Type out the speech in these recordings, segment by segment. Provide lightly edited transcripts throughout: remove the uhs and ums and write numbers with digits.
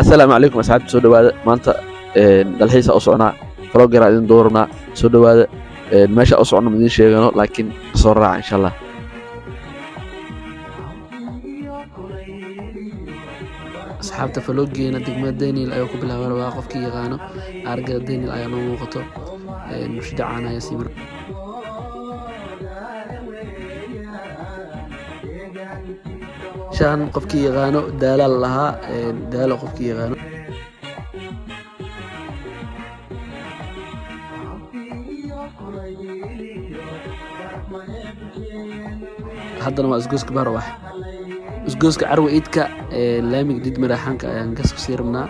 السلام عليكم أصحابي soo dhawaada maanta dalxiisa u socnaa vlogger aan idin dooranaa soo dhawaada meesha u socno ma idin sheegano laakiin soo raaca insha Allah asxaabta vloggeena degmada Daniel ayuu ku bilaabay waa qofkii yaqaano argada Daniel ayaa noo muuqato mushjacana ayaa sii mar shan qofkii yaqaano daalaal lahaa daalo qofkii yaqaano haddana waa isgoyska Barwax isgoyska Carwo Iidka laamiga did maraxanka ayaan gas ku sii rabnaa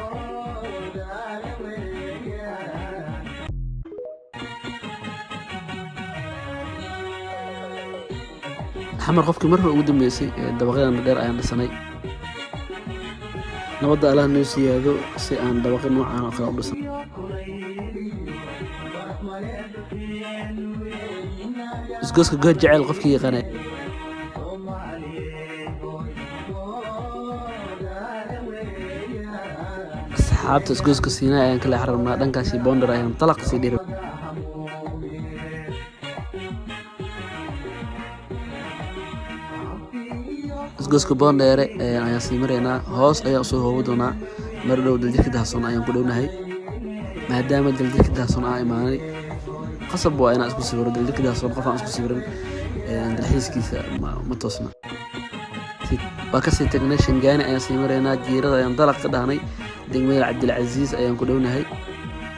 xamar qofkii mar hore ugu dambeysay dabaqadan dheer ayaan dhisanay nabadda Allah noo siyaado si aan dabaqo noocan oo kale u dhisan isgoyska good jacayl qofkii yaqaanay asxaabta isgoyska Siinaa ayaan kala xararnaa dhankaasi Boondar ayaan talaq sii dhiray isgoyska Boondare ayaan sii mareynaa hoos ayaa soo hoobo doonaa mar dhow daljirka daahson ayaan ku dhownahay maadaama daljirka daahson ay imaanay qasab waa inaan isku sawiro daljirka daahson qof aan isku sawirin dalxiiskiisa ma toosna waa ka sii tagnay Shangaani ayaan sii mareynaa jiirada ayaan dalaq ka dhahnay degmada Cabdilcaziz ayaan ku dhownahay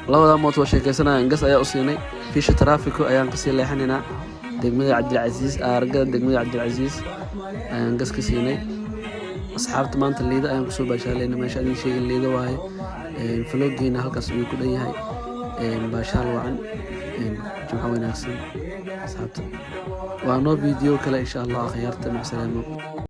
labada mooto sheekaysanayaan gas ayaa u siinay fiisha traffic ayaan ka sii leexanaynaa degmada Cabdilcaziz argada degmada Cabdilcaziz ayaan gas ka siinay asxaabta maanta liida ayaan ku soo baashaalayna meesha aan sheegay liida waaye vloggeena halkaas uu ku dhan yahay baashaal wacan jumca wanaagsan asxaabta waa noo video kale insha Allah khiyaarta macsalaamo